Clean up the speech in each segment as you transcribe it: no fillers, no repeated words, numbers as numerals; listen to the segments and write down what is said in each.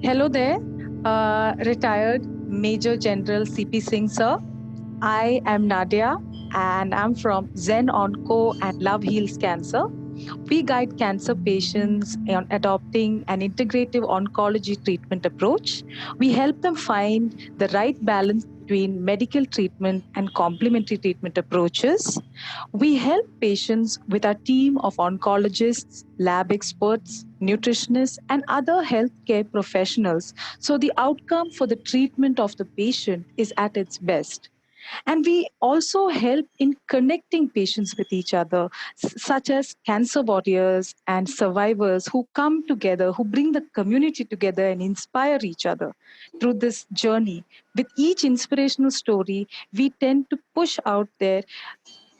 Hello there, retired Major General CP Singh, sir. I am Nadia and I'm from Zen Onco and Love Heals Cancer. We guide cancer patients on adopting an integrative oncology treatment approach. We help them find the right balance between medical treatment and complementary treatment approaches. We help patients with our team of oncologists, lab experts, nutritionists, and other healthcare professionals so the outcome for the treatment of the patient is at its best. And we also help in connecting patients with each other, such as cancer warriors and survivors who come together, who bring the community together and inspire each other through this journey. With each inspirational story, we tend to push out there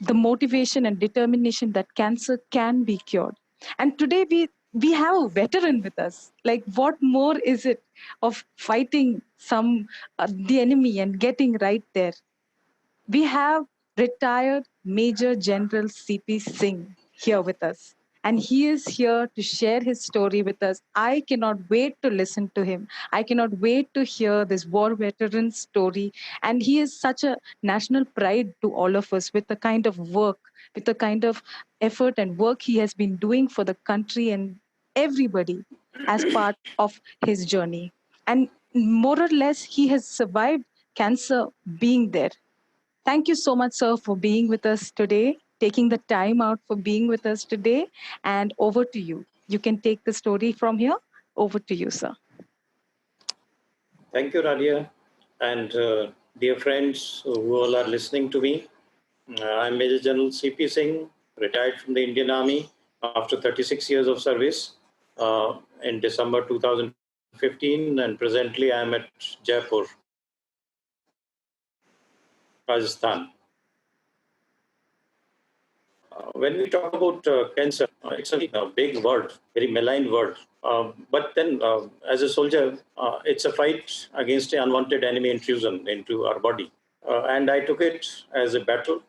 the motivation and determination that cancer can be cured. And today we have a veteran with us. Like, what more is it of fighting the enemy and getting right there? We have retired Major General CP Singh here with us. And he is here to share his story with us. I cannot wait to listen to him. I cannot wait to hear this war veteran story. And he is such a national pride to all of us with the kind of work, with the kind of effort and work he has been doing for the country and everybody as part of his journey. And more or less, he has survived cancer being there. Thank you so much, sir, for being with us today, taking the time out for being with us today. And over to you. You can take the story from here. Over to you, sir. Thank you, Nadia. And dear friends who all are listening to me, I'm Major General CP Singh, retired from the Indian Army after 36 years of service in December 2015. And presently I'm at Jaipur, Rajasthan. When we talk about cancer, it's a big word, very malign word. But then, as a soldier, it's a fight against an unwanted enemy intrusion into our body. And I took it as a battle.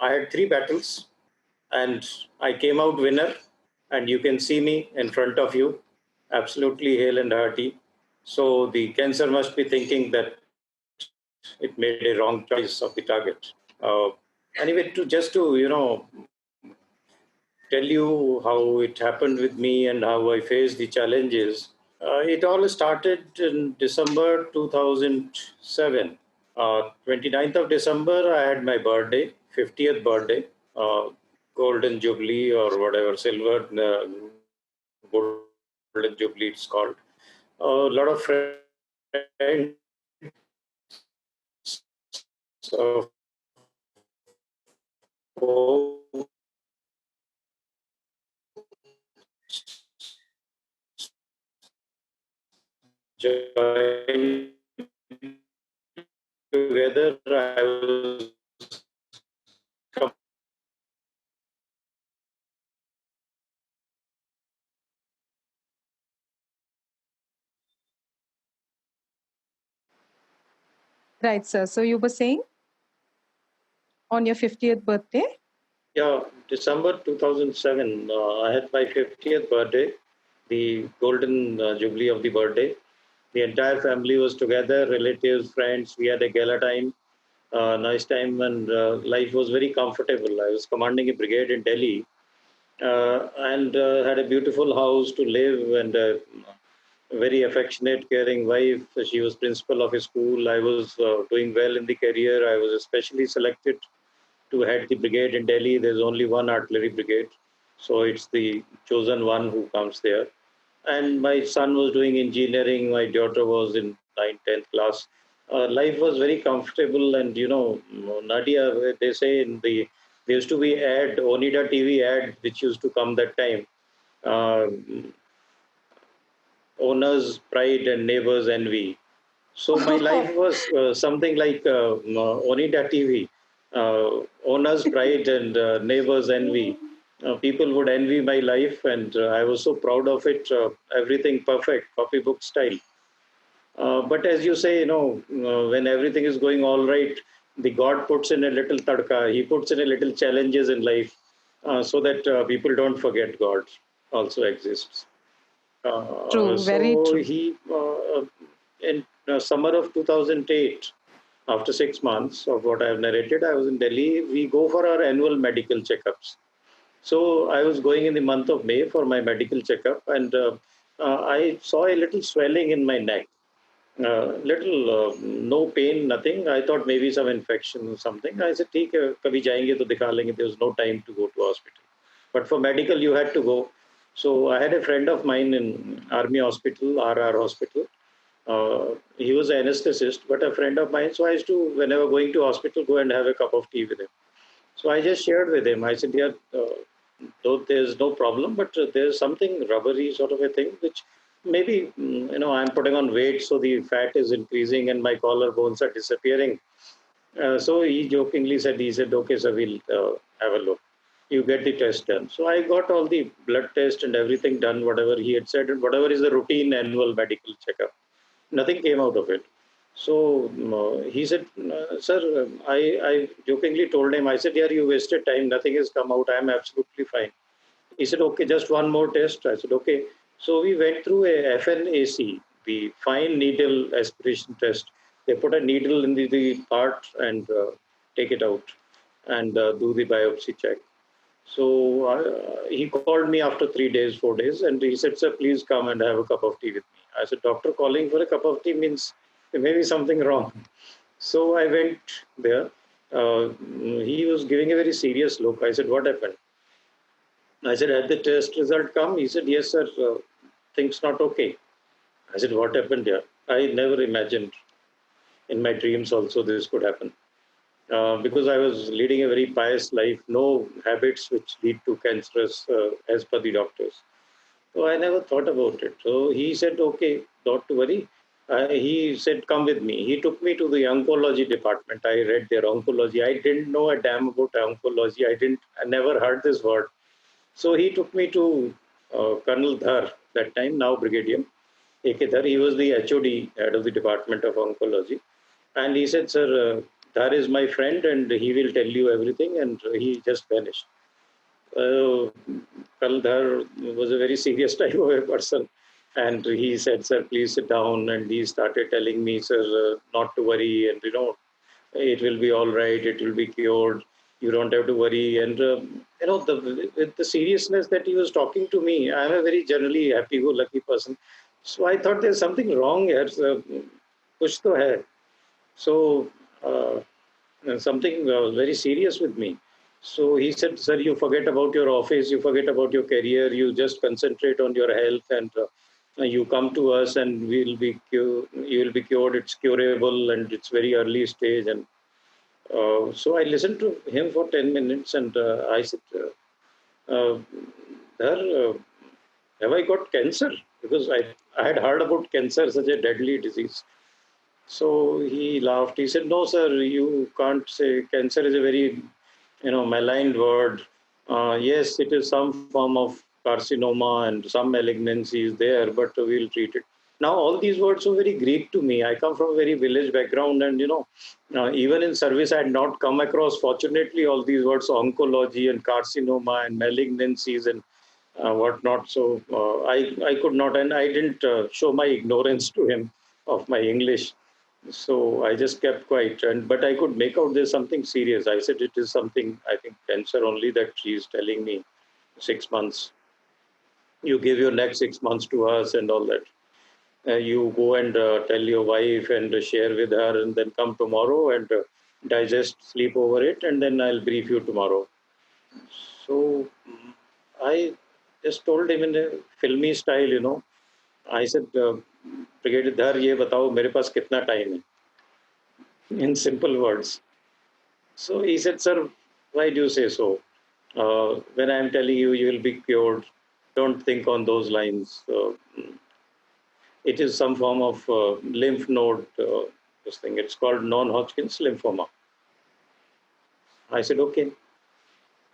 I had 3 battles, and I came out winner. And you can see me in front of you, absolutely hale and hearty. So the cancer must be thinking that it made a wrong choice of the target. Anyway, to tell you how it happened with me and how I faced the challenges. It all started in December 2007. 29th of December, I had my birthday, 50th birthday, Golden Jubilee or whatever, silver, Golden Jubilee it's called. A lot of friends of home joined together. I was Right, sir. So you were saying on your 50th birthday? Yeah, December 2007, I had my 50th birthday, the golden jubilee of the birthday. The entire family was together, relatives, friends. We had a gala time, nice time, and life was very comfortable. I was commanding a brigade in Delhi and had a beautiful house to live and a very affectionate, caring wife. She was principal of a school. I was doing well in the career. I was especially selected to head the brigade in Delhi. There's only one artillery brigade, so it's the chosen one who comes there. And my son was doing engineering. My daughter was in 9th, 10th class. Life was very comfortable, and Nadia, they say there used to be ad, Onida TV ad, which used to come that time. Uh, Owner's pride and neighbor's envy. So my life was something like Onida TV, owner's pride and neighbor's envy. People would envy my life, and I was so proud of it. Everything perfect, copybook style. But as you say, when everything is going all right, the God puts in a little tadka. He puts in a little challenges in life, so that people don't forget God also exists. True, very So true. he, in summer of 2008, after 6 months of what I have narrated, I was in Delhi. We go for our annual medical checkups. So I was going in the month of May for my medical checkup, and I saw a little swelling in my neck. Little, no pain, nothing. I thought maybe some infection or something. I said, ठीक है, कभी जाएंगे तो दिखा लेंगे. There was no time to go to hospital. But for medical, you had to go. So I had a friend of mine in Army Hospital, RR Hospital. He was an anesthetist, but a friend of mine. So I used to, whenever going to hospital, go and have a cup of tea with him. So I just shared with him. I said, yeah, though there's no problem, but there's something rubbery sort of a thing, which maybe, I'm putting on weight, so the fat is increasing and my collarbones are disappearing. So he jokingly said, okay, sir, we'll have a look. You get the test done. So I got all the blood test and everything done, whatever he had said, and whatever is the routine annual medical checkup. Nothing came out of it. So he said, sir, I jokingly told him, I said, yeah, you wasted time. Nothing has come out. I'm absolutely fine. He said, okay, just one more test. I said, okay. So we went through a FNAC, the fine needle aspiration test. They put a needle in the part and take it out and do the biopsy check. So he called me after 3 days, 4 days, and he said, sir, please come and have a cup of tea with me. I said, doctor calling for a cup of tea means there may be something wrong. So I went there. He was giving a very serious look. I said, what happened? I said, had the test result come? He said, yes, sir, things not okay. I said, what happened here? I never imagined in my dreams also this could happen. Because I was leading a very pious life, no habits which lead to cancerous as per the doctors. So I never thought about it. So he said, okay, not to worry. He said, come with me. He took me to the oncology department. I read their oncology. I didn't know a damn about oncology. I never heard this word. So he took me to Colonel Dhar, that time, now Brigadier A.K. Dhar. He was the HOD, head of the Department of Oncology. And he said, sir, Dhar is my friend and he will tell you everything. And he just vanished. Colonel Dhar was a very serious type of a person. And he said, sir, please sit down. And he started telling me, sir, not to worry. And, it will be all right. It will be cured. You don't have to worry. And, with the seriousness that he was talking to me, I'm a very generally happy-go-lucky person. So I thought there's something wrong here. So, kuch to hai. So something very serious with me. So he said, sir, you forget about your office, you forget about your career, you just concentrate on your health and you come to us and you will be cured, it's curable and it's very early stage. And so I listened to him for 10 minutes and I said, uh, Dhar, have I got cancer? Because I had heard about cancer, such a deadly disease. So he laughed. He said, no, sir, you can't say cancer is a very, maligned word. Yes, it is some form of carcinoma and some malignancy is there, but we'll treat it. Now, all these words are very Greek to me. I come from a very village background and, even in service, I had not come across, fortunately, all these words, oncology and carcinoma and malignancies and whatnot. So I could not, and I didn't show my ignorance to him of my English. So I just kept quiet, but I could make out there's something serious. I said it is something, I think cancer only that she's telling me 6 months. You give your next 6 months to us and all that. You go and tell your wife and share with her, and then come tomorrow and digest, sleep over it, and then I'll brief you tomorrow. So I just told him in a filmy style. I said, Brigadier Dhar, ये बताओ मेरे पास कितना time है? In simple words. So he said, sir, why do you say so? When I'm telling you, you will be cured, don't think on those lines. It is some form of lymph node, this thing. It's called non-hodgkin's lymphoma. I said, okay.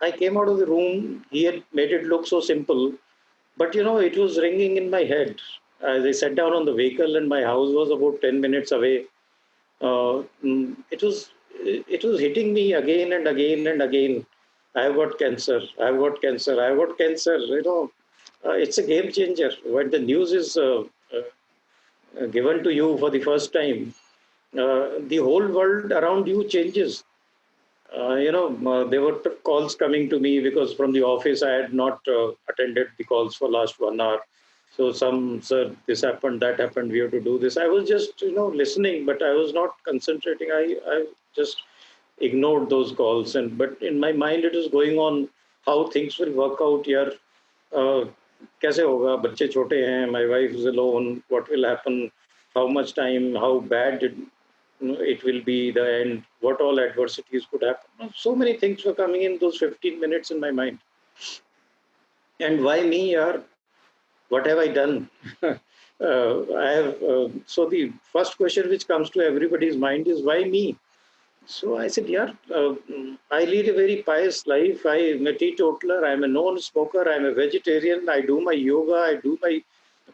I came out of the room. He had made it look so simple, but it was ringing in my head. As I sat down on the vehicle and my house was about 10 minutes away, it was hitting me again and again and again. I've got cancer. I've got cancer. I've got cancer. It's a game changer. When the news is given to you for the first time, the whole world around you changes. There were calls coming to me because from the office I had not attended the calls for last 1 hour. So some, sir, this happened, that happened, we have to do this. I was just, listening, but I was not concentrating. I just ignored those calls. But in my mind, it is going on how things will work out here. Uh, कैसे होगा बच्चे छोटे हैं my wife is alone what will happen how much time how bad it will be the end what all adversities could happen so many things were coming in those 15 minutes in my mind and why me yaar what have I done I have so the first question which comes to everybody's mind is why me so I said, yeah, I lead a very pious life. I'm a teetotaler. I'm a non-smoker. I'm a vegetarian. I do my yoga. I do my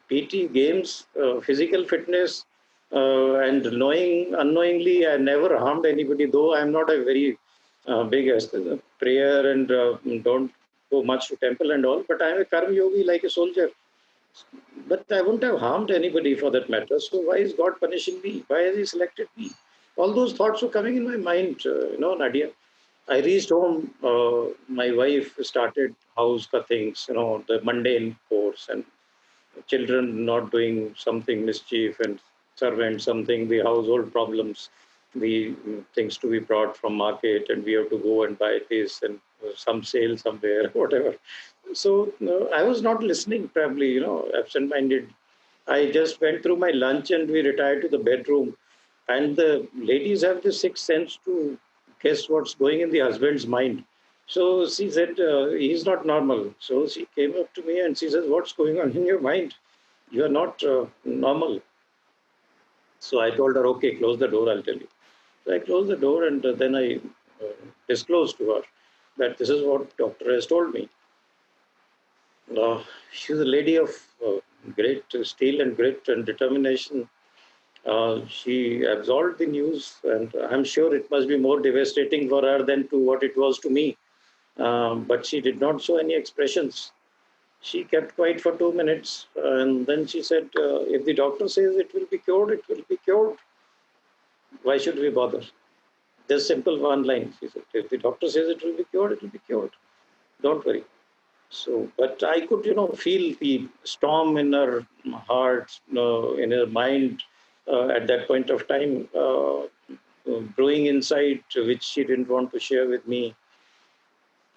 PT games, physical fitness, and unknowingly, I never harmed anybody. Though I'm not a very big prayer and don't go much to temple and all, but I'm a karma yogi like a soldier. But I wouldn't have harmed anybody for that matter. So why is God punishing me? Why has He selected me? All those thoughts were coming in my mind, Nadia. I reached home. My wife started house things, the mundane course, and children not doing something mischief, and servants something, the household problems, the things to be brought from market, and we have to go and buy this and some sale somewhere, whatever. So I was not listening, probably, absent-minded. I just went through my lunch and we retired to the bedroom. And the ladies have the sixth sense to guess what's going in the husband's mind. So she said, he's not normal. So she came up to me and she says, what's going on in your mind? You are not normal. So I told her, okay, close the door, I'll tell you. So I closed the door and then I uh, disclosed to her that this is what doctor has told me. She's a lady of great steel and grit and determination. She absorbed the news, and I'm sure it must be more devastating for her than to what it was to me. But she did not show any expressions. She kept quiet for 2 minutes, and then she said, "If the doctor says it will be cured, it will be cured. Why should we bother?" Just simple one line. She said, "If the doctor says it will be cured, it will be cured. Don't worry." So, but I could, feel the storm in her heart, in her mind at that point of time, brewing inside, which she didn't want to share with me.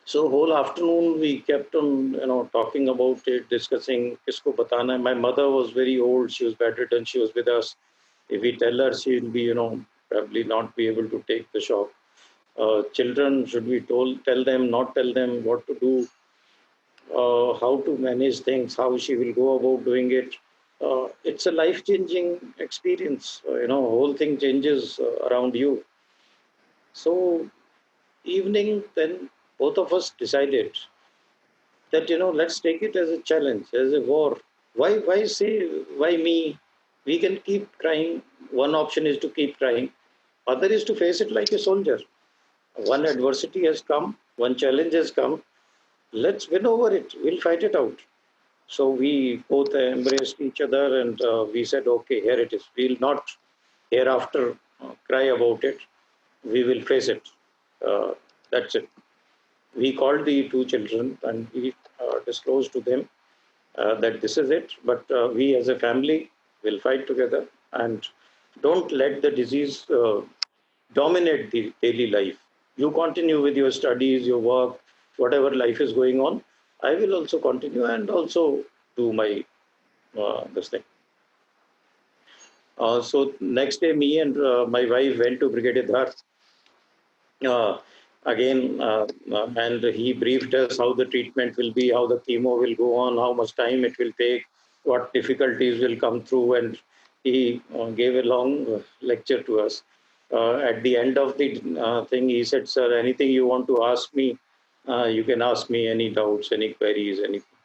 So, whole afternoon we kept on, talking about it, discussing. Kisko batana. My mother was very old; she was bedridden. She was with us. If we tell her, she'll be, probably not be able to take the shock. Children, should we tell them, not tell them what to do? How to manage things, how she will go about doing it. It's a life-changing experience. Whole thing changes around you. So evening, then both of us decided that let's take it as a challenge, as a war. Why say why me? We can keep crying. One option is to keep crying. Other is to face it like a soldier. One adversity has come. One challenge has come. Let's win over it. We'll fight it out. So we both embraced each other and we said, okay, here it is. We'll not hereafter cry about it. We will face it. Uh, that's it. We called the two children and we disclosed to them that this is it. But we as a family will fight together and don't let the disease dominate the daily life. You continue with your studies, your work, whatever life is going on. I will also continue and also do my this thing. So next day, me and my wife went to Brigadier Dhar uh, again, and he briefed us how the treatment will be, how the chemo will go on, how much time it will take, what difficulties will come through, and he gave a long lecture to us. At the end of the thing, he said, "Sir, anything you want to ask me, you can ask me any doubts, any queries, anything."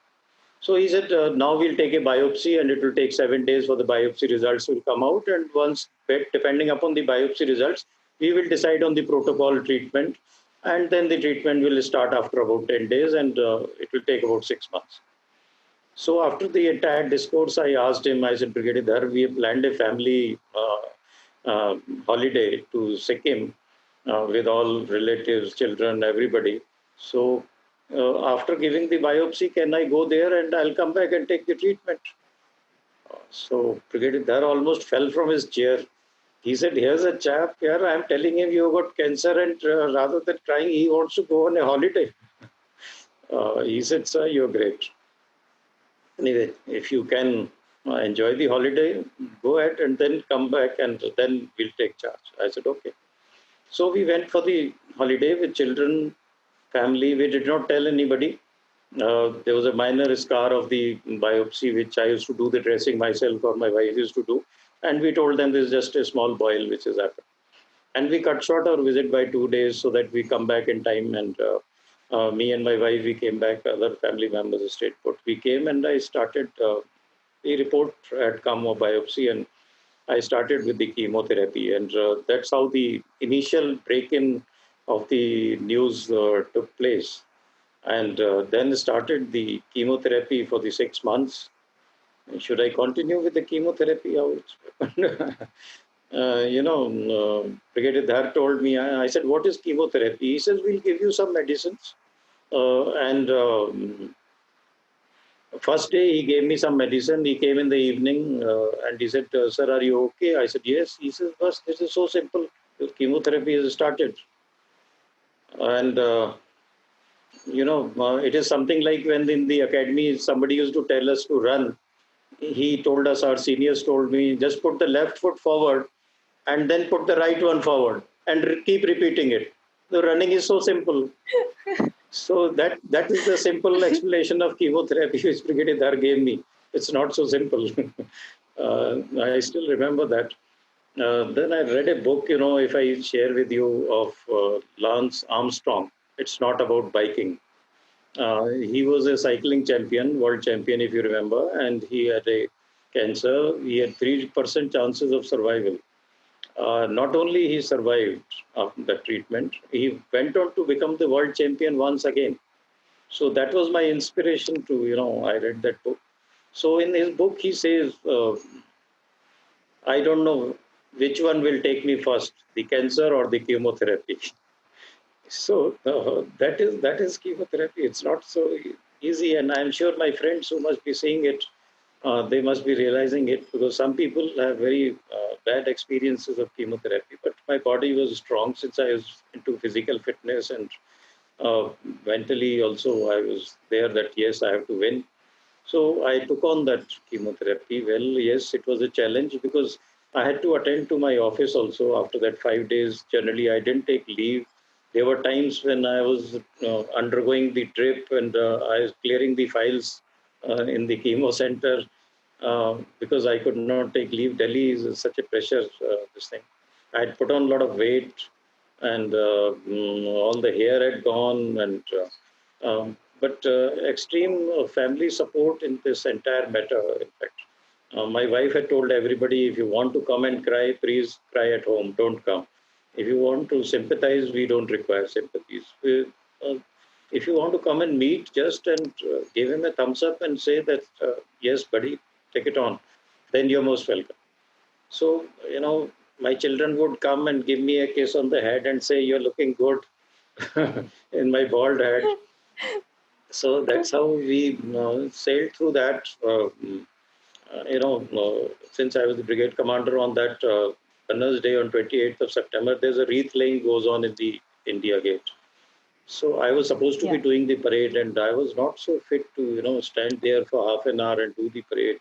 So he said, now we'll take a biopsy and it will take 7 days for the biopsy results will come out. And once, depending upon the biopsy results, we will decide on the protocol treatment. And then the treatment will start after about 10 days and it will take about 6 months. So after the entire discourse, I asked him, I said, Brigadier Dhar, we have planned a family holiday to Sikkim with all relatives, children, everybody. So after giving the biopsy, can I go there and I'll come back and take the treatment? So Brigadier Dhar almost fell from his chair. He said, here's a chap here, I'm telling him you got cancer, and rather than crying, he wants to go on a holiday. He said, sir, you're great. Anyway, if you can enjoy the holiday, go ahead and then come back and then we'll take charge. I said, okay. So we went for the holiday with children, family. We did not tell anybody. There was a minor scar of the biopsy, which I used to do the dressing myself or my wife used to do. And we told them this is just a small boil which has happened. And we cut short our visit by 2 days so that we come back in time. And me and my wife, we came back, other family members stayed put. We came and I started, the report had come of biopsy, and I started with the chemotherapy. And that's how the initial break-in of the news took place. And then started the chemotherapy for the 6 months. Should I continue with the chemotherapy? Brigadier Dhar told me, I said, what is chemotherapy? He says, we'll give you some medicines. And first day, he gave me some medicine. He came in the evening and he said, sir, are you okay? I said, yes. He says, bus, this is so simple. The chemotherapy has started. And, it is something like when in the academy, somebody used to tell us to run. He told us, our seniors told me, just put the left foot forward and then put the right one forward and keep repeating it. The running is so simple. So that is the simple explanation of chemotherapy which Brigadier Dhar gave me. It's not so simple. I still remember that. Then I read a book, if I share with you, of Lance Armstrong. It's not about biking. He was a cycling champion, world champion, if you remember, and he had a cancer. He had 3% chances of survival. Not only he survived the treatment, he went on to become the world champion once again. So that was my inspiration to, I read that book. So in his book, he says, I don't know which one will take me first, the cancer or the chemotherapy. So that is chemotherapy. It's not so easy, and I'm sure my friends who must be seeing it, they must be realizing it, because some people have very bad experiences of chemotherapy. But my body was strong since I was into physical fitness, and mentally also I was there that yes, I have to win. So I took on that chemotherapy. Well, yes, it was a challenge because I had to attend to my office also after that 5 days. Generally, I didn't take leave. There were times when I was undergoing the drip and I was clearing the files in the chemo center because I could not take leave. Delhi is such a pressure, this thing. I had put on a lot of weight, and all the hair had gone, and but extreme family support in this entire matter. In fact, my wife had told everybody, if you want to come and cry, please cry at home. Don't come. If you want to sympathize, we don't require sympathies. If you want to come and meet, just and give him a thumbs up and say that, yes, buddy, take it on. Then you're most welcome. So, my children would come and give me a kiss on the head and say, you're looking good in my bald head. So that's how we sailed through that. Since I was the brigade commander on that Gunners Day on 28th of September, there's a wreath laying goes on in the India Gate. So I was supposed to be doing the parade, and I was not so fit to stand there for half an hour and do the parade.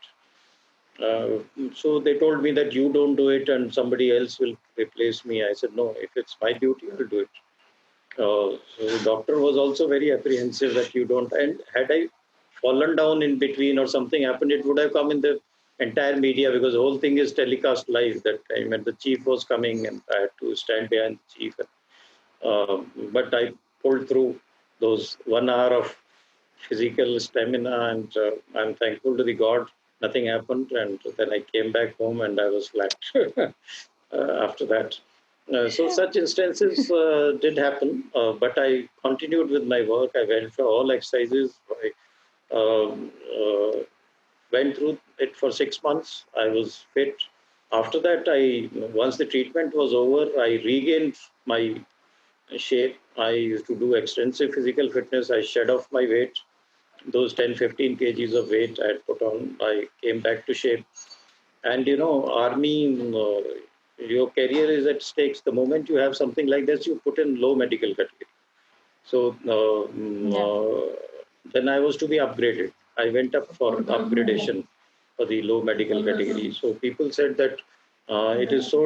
So they told me that you don't do it and somebody else will replace me. I said, no, if it's my duty, I'll do it. So the doctor was also very apprehensive that you don't. And had I fallen down in between or something happened, it would have come in the entire media, because the whole thing is telecast live that time. And the chief was coming and I had to stand behind the chief. But I pulled through those 1 hour of physical stamina, and I'm thankful to the God. Nothing happened. And then I came back home and I was flat after that. So such instances did happen, but I continued with my work. I went for all exercises. I went through it for 6 months. I was fit. After that, once the treatment was over, I regained my shape. I used to do extensive physical fitness. I shed off my weight. Those 10, 15 kgs of weight I had put on, I came back to shape. And army, your career is at stakes. The moment you have something like this, you put in low medical category. So Yeah. then I was to be upgraded. I went up for upgradation for the low medical category. So people said that it is so,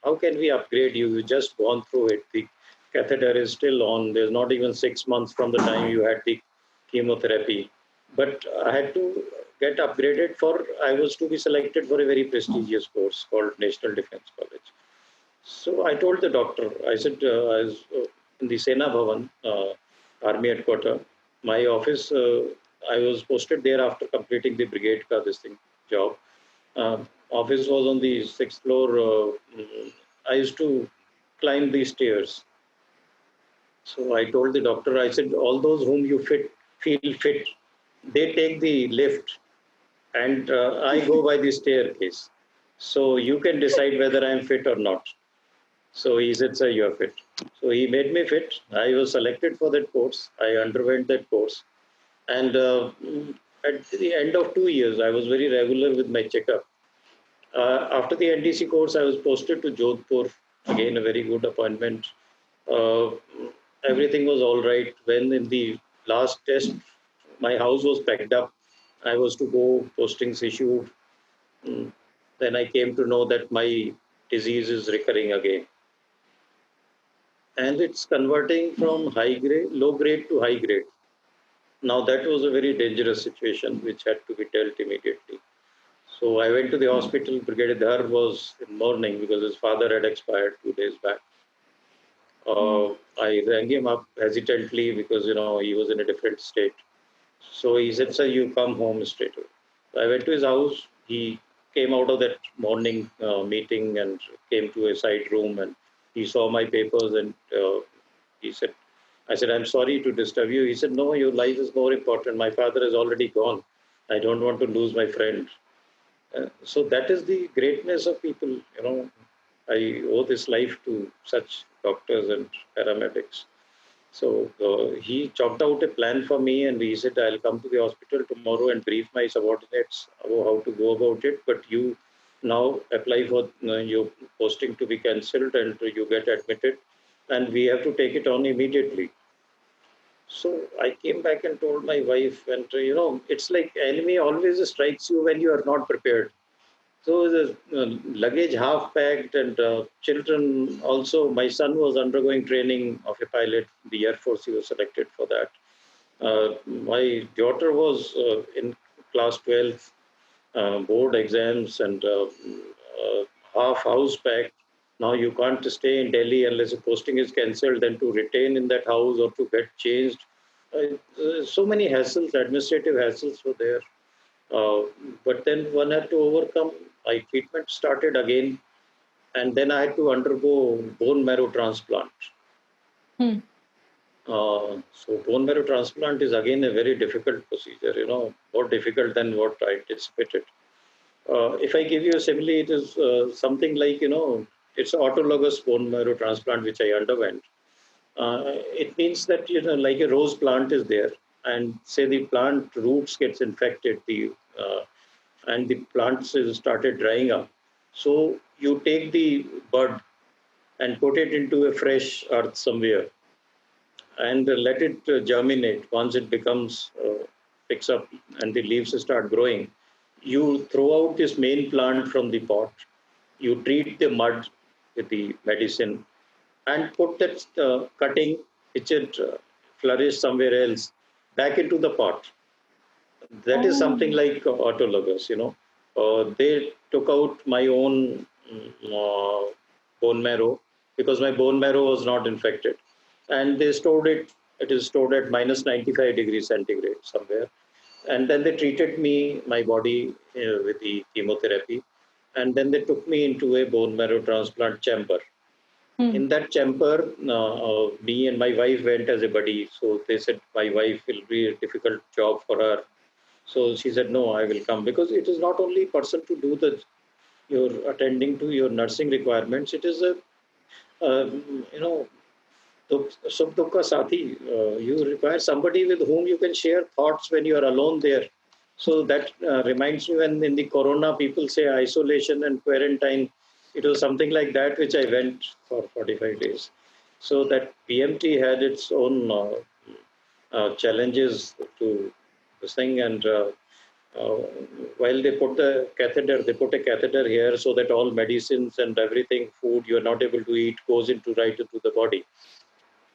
how can we upgrade you? You just gone through it. The catheter is still on. There's not even 6 months from the time you had the chemotherapy. But I had to get upgraded for, I was to be selected for a very prestigious course called National Defense College. So I told the doctor, I said, I was in the Sena Bhavan, Army headquarters, my office, I was posted there after completing the brigade this thing, job. Office was on the sixth floor. I used to climb the stairs. So I told the doctor, I said, all those whom you feel fit, they take the lift and I go by the staircase. So you can decide whether I'm fit or not. So he said, sir, you are fit. So he made me fit. I was selected for that course. I underwent that course. And at the end of 2 years, I was very regular with my checkup. After the NDC course, I was posted to Jodhpur. Again, a very good appointment. Uh, Everything was all right. When in the last test, my house was packed up. I was to go, postings issued. Mm. Then I came to know that my disease is recurring again. And it's converting from low grade to high grade. Now that was a very dangerous situation which had to be dealt immediately. So I went to the hospital. Brigadier Dhar was in mourning because his father had expired 2 days back. I rang him up hesitantly because he was in a different state. So he said, "Sir, you come home straight away." So I went to his house. He came out of that morning meeting and came to a side room and he saw my papers and he said, I said, "I'm sorry to disturb you." He said, "No, your life is more important. My father is already gone. I don't want to lose my friend." So that is the greatness of people. I owe this life to such doctors and paramedics. So he chalked out a plan for me and he said, "I'll come to the hospital tomorrow and brief my subordinates about how to go about it. But you now apply for your posting to be cancelled and you get admitted and we have to take it on immediately." So I came back and told my wife, and it's like enemy always strikes you when you are not prepared. So the luggage half packed and children also. My son was undergoing training of a pilot. The Air Force, he was selected for that. My daughter was in class 12, board exams and half house packed. Now you can't stay in Delhi unless a posting is cancelled. Then to retain in that house or to get changed. So many hassles, administrative hassles were there. Uh, but then one had to overcome. My treatment started again, and then I had to undergo bone marrow transplant. Hmm. So bone marrow transplant is again a very difficult procedure. More difficult than what I anticipated. If I give you a simile, it is something like it's autologous bone marrow transplant which I underwent. It means that like a rose plant is there, and say the plant roots gets infected, and the plants started drying up. So you take the bud and put it into a fresh earth somewhere and let it germinate. Once it becomes picks up and the leaves start growing, you throw out this main plant from the pot. You treat the mud with the medicine and put that cutting which had flourished somewhere else back into the pot. That is Oh. something like autologous. They took out my own bone marrow because my bone marrow was not infected, and they stored it. It is stored at minus 95 degrees centigrade somewhere, and then they treated me, my body, with the chemotherapy, and then they took me into a bone marrow transplant chamber. Hmm. In that chamber, me and my wife went as a buddy. So they said my wife will be a difficult job for her. So she said, no, I will come, because it is not only person to do the your attending to your nursing requirements. It is a you know Sukh dukh ka sathi. You require somebody with whom you can share thoughts when you are alone there. So that reminds me, when in the corona people say isolation and quarantine, it was something like that which I went for 45 days. So that PMT had its own challenges to this thing, and uh, while they put a catheter here so that all medicines and everything, food you are not able to eat, goes into right into the body.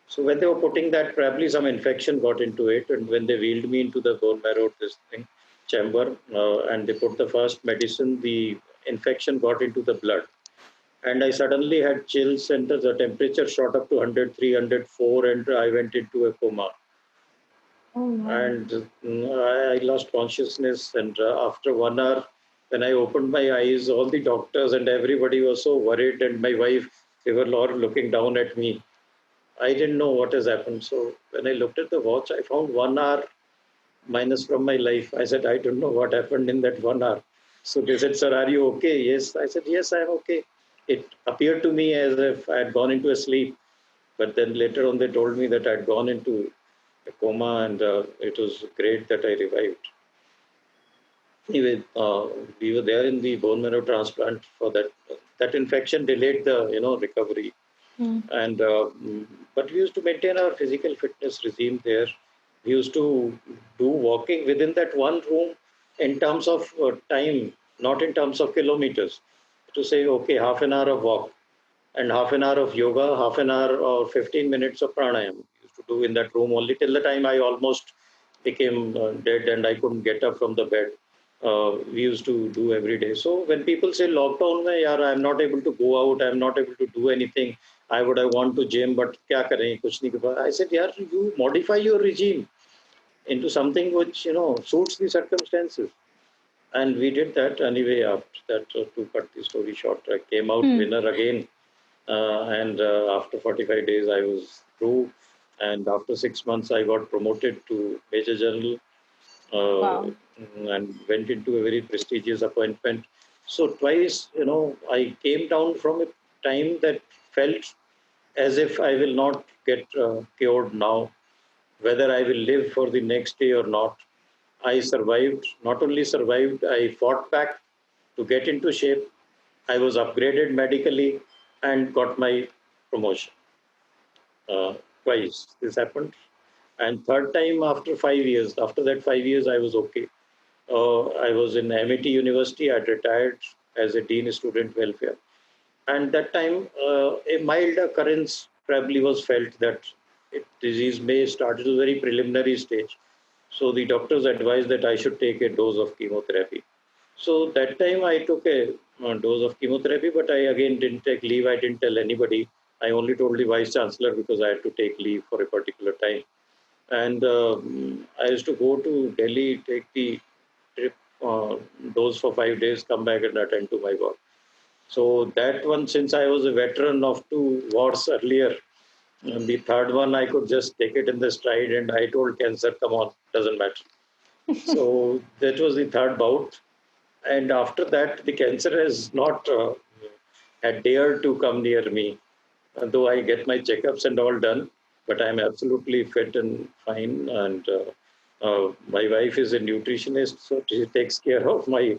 So when they were putting that, probably some infection got into it, and when they wheeled me into the bone marrow this thing chamber, and they put the first medicine, the infection got into the blood, and I suddenly had chills, and the temperature shot up to 100, 304, and I went into a coma. Oh, wow. And I lost consciousness. And after 1 hour, when I opened my eyes, all the doctors and everybody was so worried, and my wife, they were all looking down at me. I didn't know what has happened. So when I looked at the watch, I found 1 hour minus from my life. I said, I don't know what happened in that 1 hour. So they said, sir, are you okay? Yes. I said, yes, I'm okay. It appeared to me as if I had gone into a sleep. But then later on, they told me that I had gone into a coma, and it was great that I revived. Anyway, we were there in the bone marrow transplant for that. That infection delayed the recovery, Hmm. and but we used to maintain our physical fitness regime there. We used to do walking within that one room in terms of time, not in terms of kilometers. To say, okay, half an hour of walk and half an hour of yoga, half an hour or 15 minutes of pranayam. We used to do in that room only till the time I almost became dead and I couldn't get up from the bed. We used to do every day. So when people say lockdown mein, yaar, I'm not able to go out, I'm not able to do anything. I would have gone to gym, but kya kare, kuch nahi kar. I said, yaar, you modify your regime into something which suits the circumstances. And we did that anyway. After that, to cut the story short, I came out Hmm. winner again, and after 45 days, I was through. And after 6 months, I got promoted to Major General, uh, Wow. and went into a very prestigious appointment. So twice, I came down from a time that felt as if I will not get cured now, whether I will live for the next day or not. I survived. Not only survived, I fought back to get into shape. I was upgraded medically and got my promotion. Uh, Twice this happened. And third time after 5 years, after that 5 years, I was okay. I was in MIT University. I retired as a Dean of Student Welfare. And that time, a mild occurrence probably was felt that disease may start at a very preliminary stage. So the doctors advised that I should take a dose of chemotherapy. So that time I took a dose of chemotherapy, but I again didn't take leave. I didn't tell anybody. I only told the vice chancellor because I had to take leave for a particular time. And I used to go to Delhi, take the trip, dose for 5 days, come back and attend to my work. So that one, since I was a veteran of two wars earlier, and the third one I could just take it in the stride, and I told cancer, come on, doesn't matter. So that was the third bout, and after that, the cancer has not had dared to come near me. Though I get my checkups and all done, but I'm absolutely fit and fine. And my wife is a nutritionist, so she takes care of my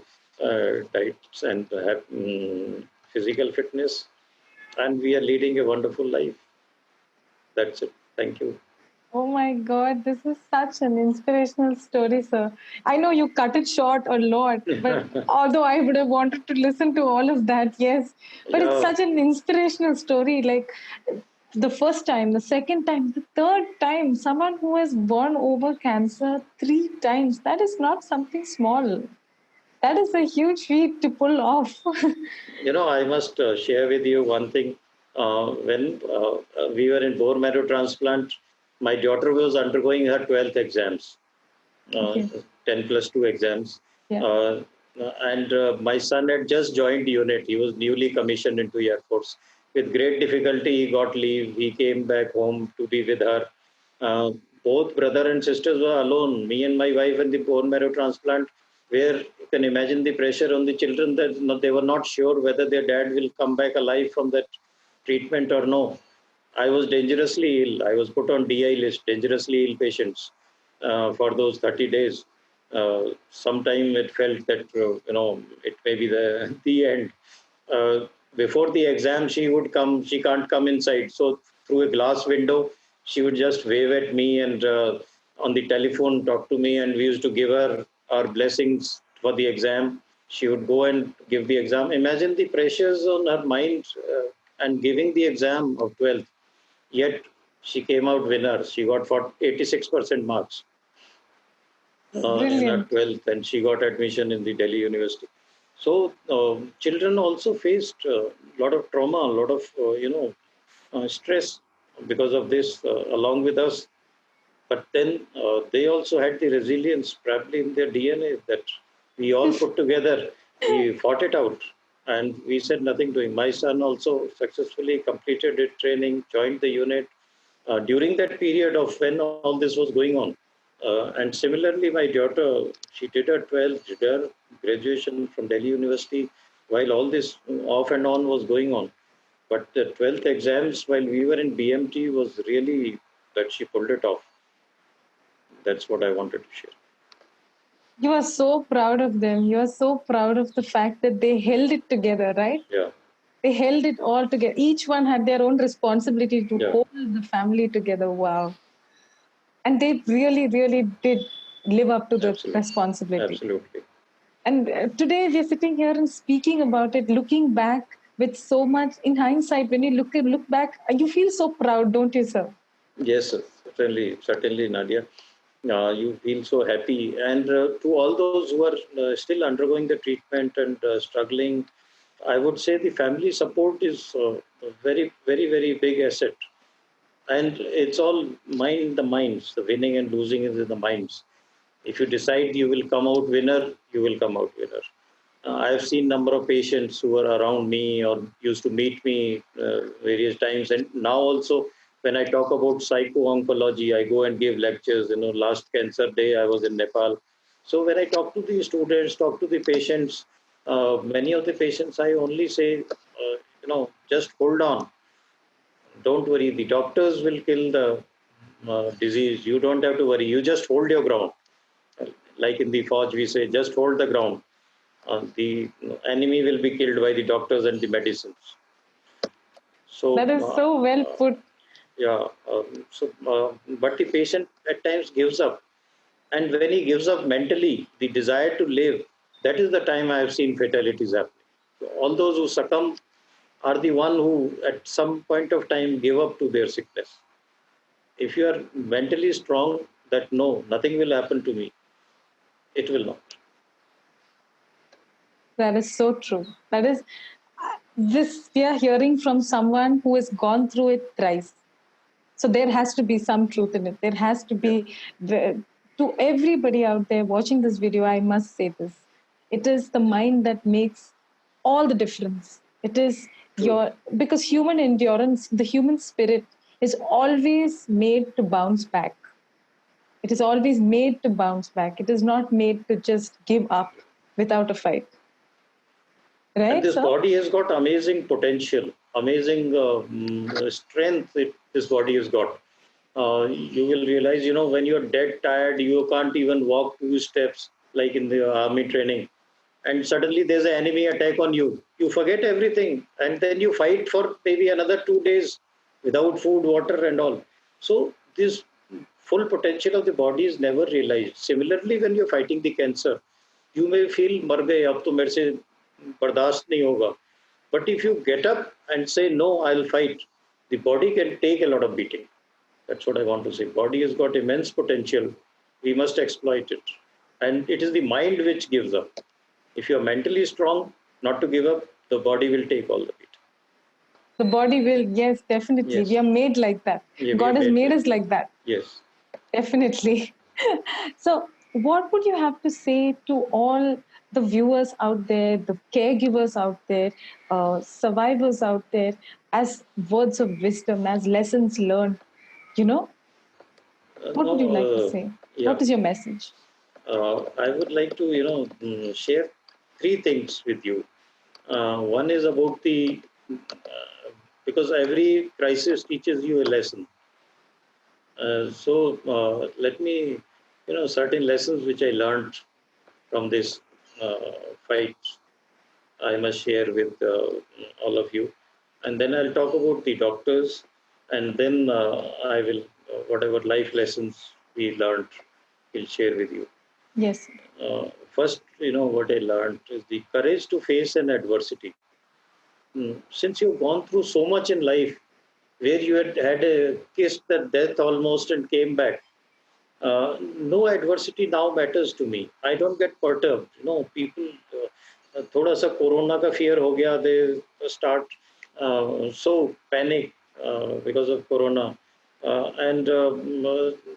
diets and physical fitness. And we are leading a wonderful life. That's it. Thank you. Oh my God, this is such an inspirational story, sir. I know you cut it short a lot, but although I would have wanted to listen to all of that, yes. But it's Yeah, such an inspirational story. Like the first time, the second time, the third time, someone who has won over cancer 3 times, that is not something small. That is a huge feat to pull off. I must share with you one thing. When we were in bone marrow transplant, my daughter was undergoing her 12th exams, uh, Okay. 10 plus 2 exams. Yeah. Uh, and my son had just joined unit. He was newly commissioned into Air Force. With great difficulty, he got leave. He came back home to be with her. Uh, both brother and sisters were alone. Me and my wife and the bone marrow transplant, where you can imagine the pressure on the children that they were not sure whether their dad will come back alive from that treatment or no. I was dangerously ill. I was put on DI list, dangerously ill patients, for those 30 days. Sometime it felt that it may be the end. Uh, Before the exam, she would come. She can't come inside, so through a glass window, she would just wave at me and on the telephone talk to me, and we used to give her our blessings for the exam. She would go and give the exam. Imagine the pressures on her mind and giving the exam of 12th. Yet she came out winner. She got 86% marks in her Brilliant. 12th, and she got admission in the Delhi University. So children also faced a lot of trauma, a lot of stress because of this, along with us. But then they also had the resilience, probably in their DNA, that we all put together. We fought it out, and we said nothing to him. My son also successfully completed his training, joined the unit during that period of when all this was going on. And similarly, my daughter, she did her 12th, did her graduation from Delhi University while all this off and on was going on. But the 12th exams while we were in BMT was really that she pulled it off. That's what I wanted to share. You are so proud of them. You are so proud of the fact that they held it together, right? Yeah. They held it all together. Each one had their own responsibility to hold the family together. Wow. And they really, really did live up to the Absolutely. responsibility. Absolutely. And today we are sitting here and speaking about it, looking back with so much in hindsight. When you look back, you feel so proud, don't you, sir? Yes, certainly, Nadia. You feel so happy. And to all those who are still undergoing the treatment and struggling, I would say the family support is a very, very, very big asset. And it's all mind the minds. The winning and losing is in the minds. If you decide you will come out winner, you will come out winner. I've seen number of patients who are around me or used to meet me various times, and now also when I talk about psycho-oncology, I go and give lectures. Last Cancer Day I was in Nepal. So when I talk to the students, talk to the patients, many of the patients I only say, just hold on, don't worry. The doctors will kill the disease. You don't have to worry. You just hold your ground. Like in the Fauj, we say, just hold the ground. The enemy will be killed by the doctors and the medicines. So That is so well put. yeah. But the patient at times gives up, and when he gives up mentally, the desire to live, that is the time I have seen fatalities happening. So all those who succumb are the one who, at some point of time, give up to their sickness. If you are mentally strong, that no, nothing will happen to me, it will not. That is so true. That is this we are hearing from someone who has gone through it thrice. So there has to be some truth in it. There has to be to everybody out there watching this video, I must say this. It is the mind that makes all the difference. It is because human endurance, the human spirit is always made to bounce back. It is always made to bounce back. It is not made to just give up without a fight. And Right, this sir? body has got amazing potential, amazing strength this body has got. You will realize, when you're dead tired, you can't even walk 2 steps like in the army training. And suddenly there's an enemy attack on you. You forget everything. And then you fight for maybe another 2 days without food, water, and all. So this full potential of the body is never realized. Similarly, when you're fighting the cancer, you may feel मर गए अब तो मेरे से बर्दाश्त नहीं होगा. But if you get up and say no, I'll fight, the body can take a lot of beating. That's what I want to say. Body has got immense potential. We must exploit it. And it is the mind which gives up. If you're mentally strong, not to give up, the body will take all the beat. The body will, yes, definitely. Yes. We are made like that. Yeah, God has made us like that. Yes. Definitely. So, what would you have to say to all the viewers out there, the caregivers out there, survivors out there, as words of wisdom, as lessons learned? You know? What would you like to No, say? yeah. What is your message? I would like to, share three things with you. One is about because every crisis teaches you a lesson. Let me, certain lessons which I learned from this fight, I must share with all of you. And then I'll talk about the doctors, and then I will, whatever life lessons we learned, will share with you. Yes. First, what I learned is the courage to face an adversity. Since you've gone through so much in life, where you had kissed the death almost and came back, no adversity now matters to me. I don't get perturbed. People, थोड़ा सा corona का fear हो गया, they start so panic because of corona. And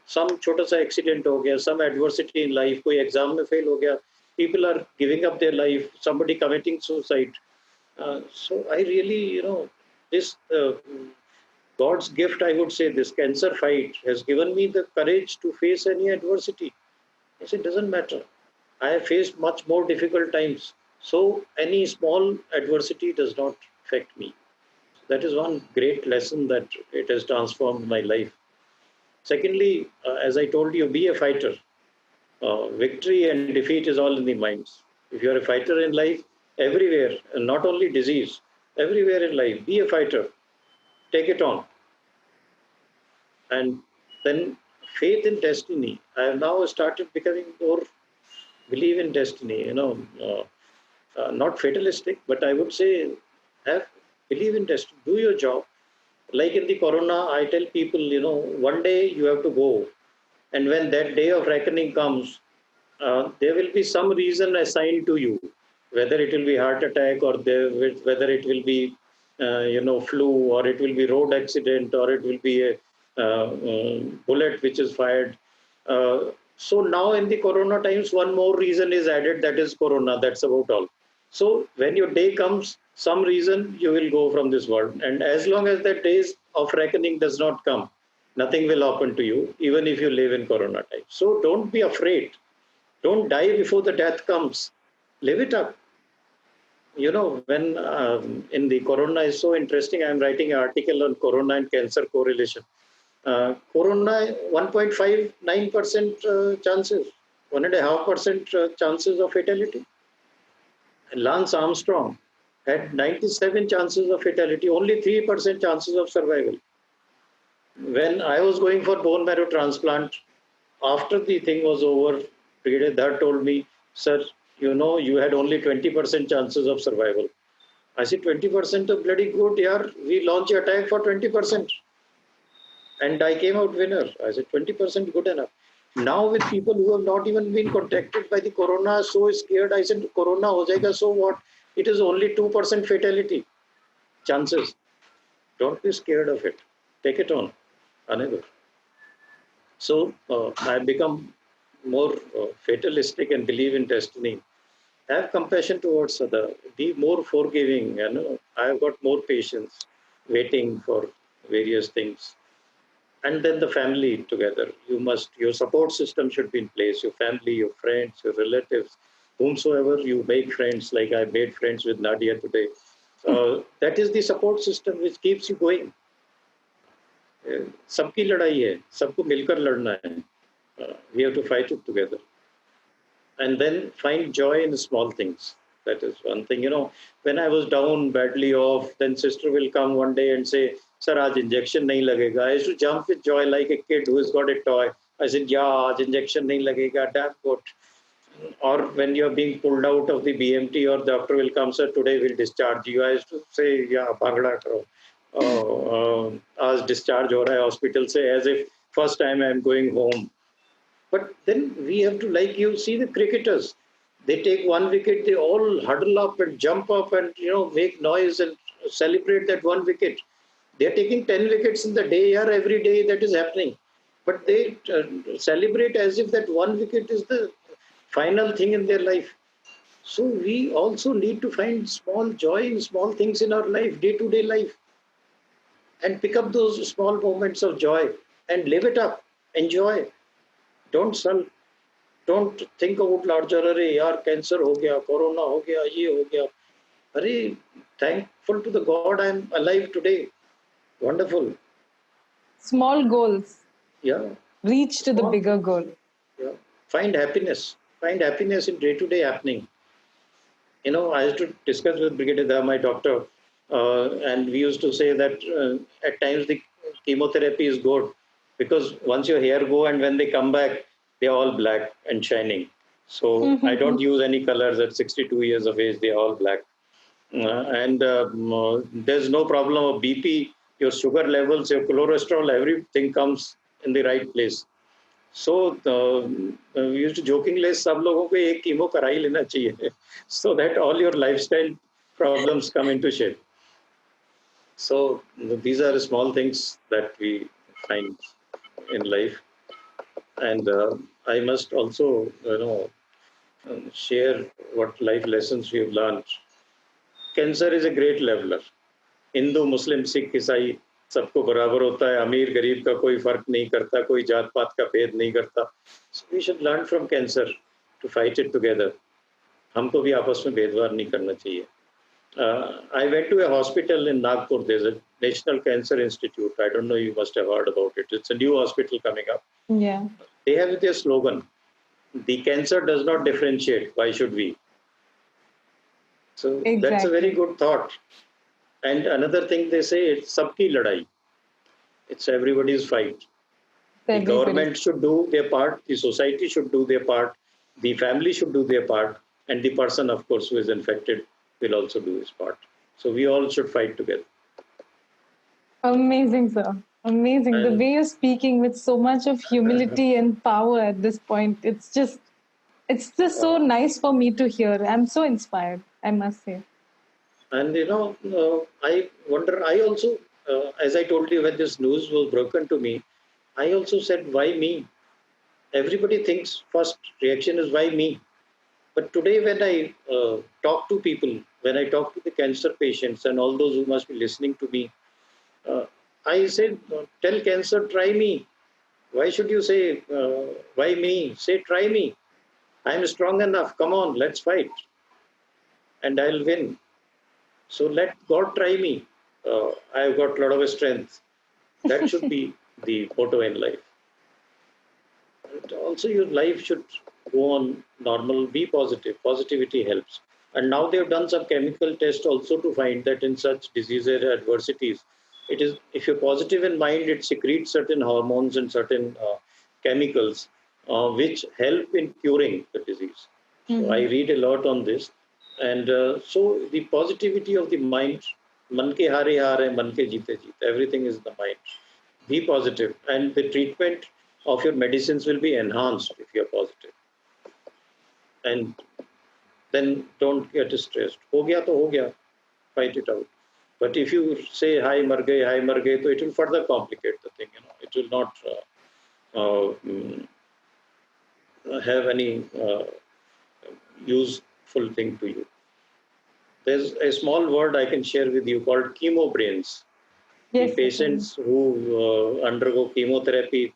some छोटा सा accident हो गया, some adversity in life, कोई exam में fail हो गया, people are giving up their life, somebody committing suicide. So I really, this God's gift, I would say, this cancer fight has given me the courage to face any adversity. I said, it doesn't matter. I have faced much more difficult times. So any small adversity does not affect me. That is one great lesson that it has transformed my life. Secondly, as I told you, be a fighter. Victory and defeat is all in the minds. If you are a fighter in life, everywhere, and not only disease, everywhere in life, be a fighter. Take it on. And then faith in destiny. I have now started becoming more believe in destiny. Not fatalistic, but I would say have believe in destiny. Do your job. Like in the corona, I tell people, one day you have to go, and when that day of reckoning comes, there will be some reason assigned to you, whether it will be heart attack or whether it will be, flu, or it will be road accident, or it will be a bullet which is fired. So now in the corona times, one more reason is added, that is corona. That's about all. So when your day comes, some reason you will go from this world, and as long as that days of reckoning does not come, nothing will happen to you, even if you live in corona time. So don't be afraid. Don't die before the death comes. Live it up. When in the corona is so interesting, I'm writing an article on corona and cancer correlation. Corona 1.59% chances, 1.5% chances of fatality. Lance Armstrong had 97 chances of fatality, only 3% chances of survival. When I was going for bone marrow transplant, after the thing was over, Brigadier Dhar told me, sir, you had only 20% chances of survival. I said, 20% of bloody good, yeah, we launch attack for 20%. And I came out winner. I said, 20% good enough. Now with people who have not even been contacted by the corona, so scared, I said, corona ho jayega, so what? It is only 2% fatality chances. Don't be scared of it. Take it on. Another. So I've become more fatalistic and believe in destiny. Have compassion towards other. Be more forgiving. I've got more patience, waiting for various things. And then the family together. Your support system should be in place. Your family, your friends, your relatives, whomsoever you make friends. Like I made friends with Nadia today. That is the support system which keeps you going. सबकी लड़ाई है, सबको मिलकर लड़ना है. We have to fight it together, and then find joy in the small things. That is one thing. When I was down badly off, then sister will come one day and say, "Sir, आज injection नहीं लगेगा." I used to jump with joy like a kid who has got a toy. I said, "Yeah, आज injection नहीं लगेगा, damn good." Or when you are being pulled out of the BMT, or the doctor will come, "Sir, today we'll discharge you." I used to say, "Yeah, bhagda karo." As discharge हो रहा है hospital से, as if first time I am going home. But then we have to, like you see the cricketers, they take one wicket, they all huddle up and jump up and make noise and celebrate that one wicket. They are taking 10 wickets in the day, or every day that is happening. But they celebrate as if that one wicket is the final thing in their life. So we also need to find small joy in small things in our life, day-to-day life, and pick up those small moments of joy and live it up. enjoy, don't sulk, don't think about larger. अरे यार cancer हो गया, corona हो गया, ये हो गया. अरे thankful to the God I am alive today. Wonderful. Small goals Yeah. reach to the Small bigger things. goal. Yeah. Find happiness. Find happiness in day-to-day happening. You know, I used to discuss with Brigadier Dha, my doctor, and we used to say that at times the chemotherapy is good because once your hair go and when they come back, they're all black and shining. So I don't use any colors at 62 years of age. They're all black. And there's no problem of BP, your sugar levels, your cholesterol, everything comes in the right place. So we used to jokingly सब लोगों को एक chemo करा ही लेना चाहिए so that all your lifestyle problems come into shape. So these are small things that we find in life, and I must also share what life lessons we have learned. Cancer is a great leveler. Hindu मुस्लिम सिख ईसाई सबको बराबर होता है, अमीर गरीब का कोई फर्क नहीं करता, कोई जात पात का भेद नहीं करता. So we should learn from cancer to fight it together. हमको भी आपस में भेदभाव नहीं करना चाहिए. I went to a hospital in Nagpur. There's a National Cancer Institute. I don't know, you must have heard about it. It's a new hospital coming up. Yeah. They have their slogan, the cancer does not differentiate, why should we? So that's a very good thought. And another thing they say, it's sabki ladai. It's everybody's fight. The government should do their part, the society should do their part, the family should do their part, and the person, of course, who is infected will also do his part. So we all should fight together. Amazing, sir. Amazing. The way you're speaking with so much of humility and power at this point, it's just so nice for me to hear. I'm so inspired, I must say. And I wonder, I also, as I told you, when this news was broken to me, I also said, why me? Everybody thinks first reaction is why me? But today when I talk to people, when I talk to the cancer patients and all those who must be listening to me, I said, tell cancer, try me. Why should you say, why me? Say, try me. I'm strong enough. Come on, let's fight. And I'll win. So let God try me. I've got a lot of strength. That should be the motto in life. And also your life should go on normal, be positive. Positivity helps. And now they've done some chemical tests also to find that in such diseases or adversities, it is, if you're positive in mind, it secretes certain hormones and certain chemicals which help in curing the disease. So I read a lot on this. And so the positivity of the mind, man ke haare haare, man ke jeete jeete, everything is the mind. Be positive, and the treatment of your medicines will be enhanced if you're positive. And then don't get stressed. Ho gaya to ho gaya, fight it out. But if you say hi mar gaye, so it will further complicate the thing. It will not have any useful thing to you. There's a small word I can share with you called chemo brains. Yes, the patients who undergo chemotherapy,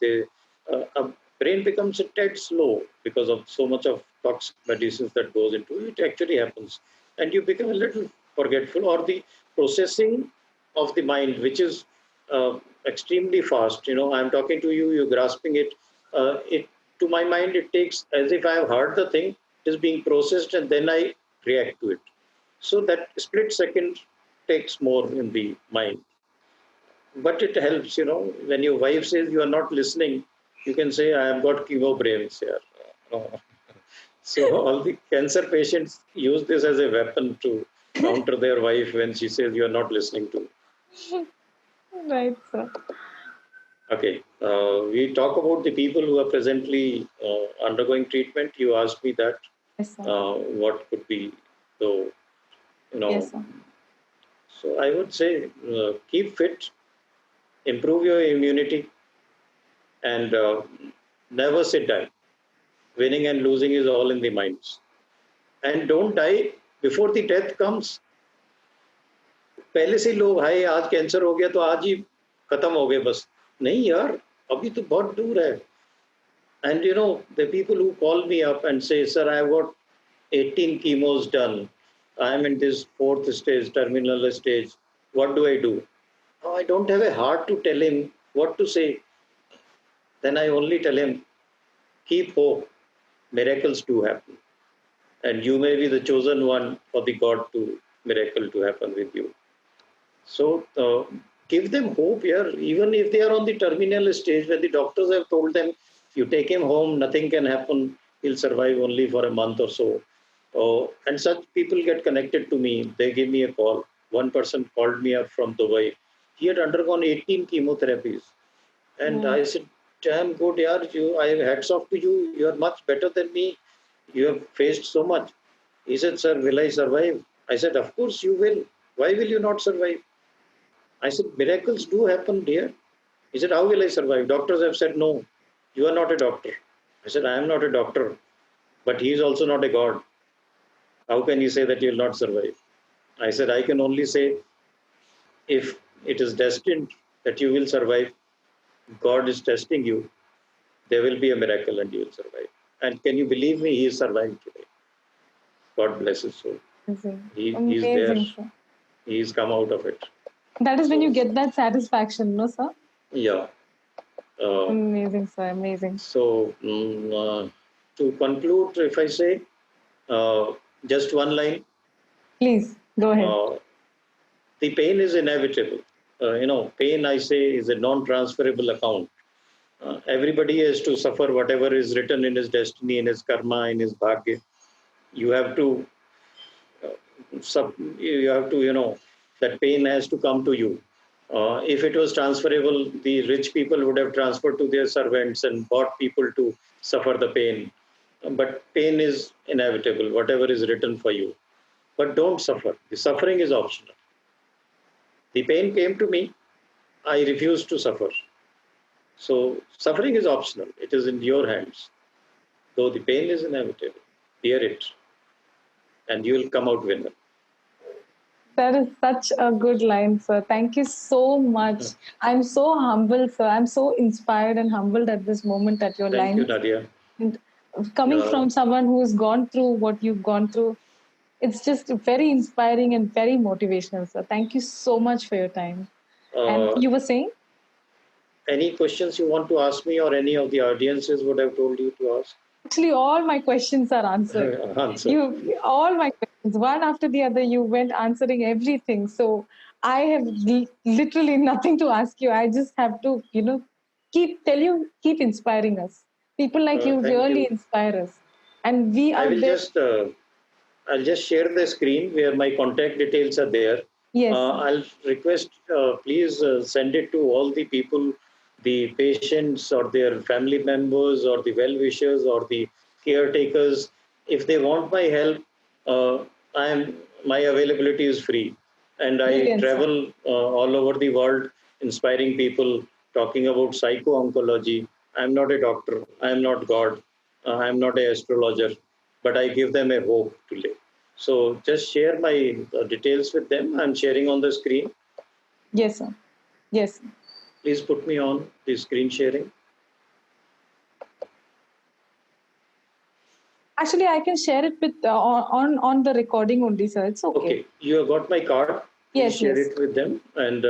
brain becomes a tad slow because of so much of toxic medicines that goes into it. Actually happens, and you become a little forgetful, or the processing of the mind, which is extremely fast. I'm talking to you, you're grasping it. It to my mind, it takes as if I have heard the thing, it is being processed, and then I react to it. So that split second takes more in the mind. But it helps, when your wife says you are not listening, you can say, I have got chemo brains here. So all the cancer patients use this as a weapon to counter their wife when she says you are not listening to me. Right, sir. Okay, we talk about the people who are presently undergoing treatment. You asked me that. Yes, sir. What could be the, Yes, sir. So I would say keep fit, improve your immunity, and never sit down. Winning and losing is all in the minds. And don't die before the death comes. पहले से लोग हाय आज cancer हो गया तो आज ही खत्म हो गए बस नहीं यार अभी तो बहुत दूर है And the people who call me up and say, sir, I've got 18 chemos done. I'm in this fourth stage, terminal stage. What do I do? Oh, I don't have a heart to tell him what to say. Then I only tell him, keep hope. Miracles do happen. And you may be the chosen one for the God to miracle to happen with you. So give them hope here, even if they are on the terminal stage where the doctors have told them, you take him home, nothing can happen, he'll survive only for a month or so. And such people get connected to me. They give me a call. One person called me up from Dubai. He had undergone 18 chemotherapies. And I said, damn good, yaar, I have hats off to you. You are much better than me. You have faced so much. He said, sir, will I survive? I said, of course you will. Why will you not survive? I said, miracles do happen, dear. He said, how will I survive? Doctors have said, no, you are not a doctor. I said, I am not a doctor, but he is also not a God. How can you say that you will not survive? I said, I can only say, if it is destined that you will survive, God is testing you, there will be a miracle and you will survive. And can you believe me? He is surviving today. God bless his soul. He is there. Amazing, sir. He has come out of it. That is when you get that satisfaction, no, sir? Yeah. Amazing, sir. Amazing. So, to conclude, if I say just one line, Please go ahead. The pain is inevitable. Pain, I say, is a non-transferable account. Everybody has to suffer whatever is written in his destiny, in his karma, in his bhagya. You have to, that pain has to come to you. If it was transferable, the rich people would have transferred to their servants and bought people to suffer the pain. But pain is inevitable, whatever is written for you. But don't suffer. The suffering is optional. The pain came to me. I refused to suffer. So suffering is optional. It is in your hands. Though the pain is inevitable, bear it, and you will come out winner. That is such a good line, sir. Thank you so much. I'm so humbled, sir. I'm so inspired and humbled at this moment at your Thank you, lines. Nadia. And coming from someone who's gone through what you've gone through, it's just very inspiring and very motivational, sir. Thank you so much for your time. And you were saying? Any questions you want to ask me, or any of the audiences would have told you to ask? Actually, all my questions are answered. All my questions, one after the other, you went answering everything. So I have literally nothing to ask you. I just have to, keep inspiring us. People like you really inspire us. And we are there. I'll just share the screen where my contact details are there. Yes. I'll request, please send it to all the people, the patients or their family members or the well-wishers or the caretakers. If they want my help, my availability is free. And I travel all over the world inspiring people, talking about psycho-oncology. I'm not a doctor. I'm not God. I'm not an astrologer, but I give them a hope to live. So just share my details with them. I'm sharing on the screen. Yes, sir. Yes. Please put me on the screen sharing. Actually, I can share it with on the recording only, sir. It's okay. Okay, you have got my card. Please share it with them, and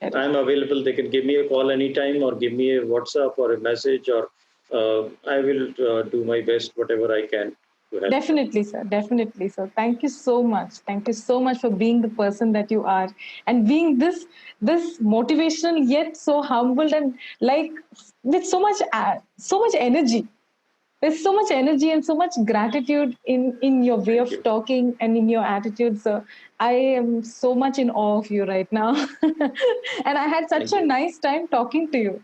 I'm available. They can give me a call anytime, or give me a WhatsApp or a message, or I will do my best, whatever I can. Definitely, sir. Definitely, sir. Thank you so much. Thank you so much for being the person that you are, and being this motivational yet so humbled and like with so much energy. There's so much energy and so much gratitude in your way of talking and in your attitude, sir. I am so much in awe of you right now, and I had such a nice time talking to you.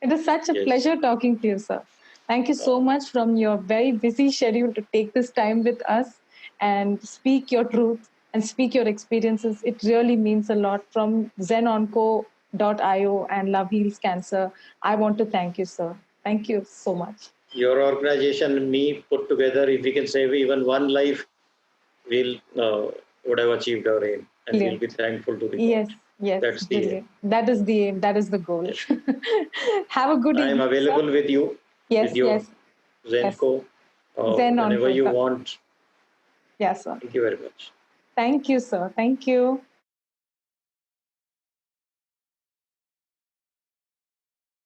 It is such a pleasure talking to you, sir. Thank you so much from your very busy schedule to take this time with us and speak your truth and speak your experiences. It really means a lot. From zenonco.io and Love Heals Cancer, I want to thank you, sir. Thank you so much. Your organization and me put together, if we can save even one life, we'll would have achieved our aim, and we'll be thankful to the God. Yes, that's the aim. That is the aim. That is the goal. Have a good evening. I am available with you. Yes, with your yes, yes. Zenco Zen whenever Onco, you sir. want. Yes, sir. Thank you very much. Thank you, sir. Thank you.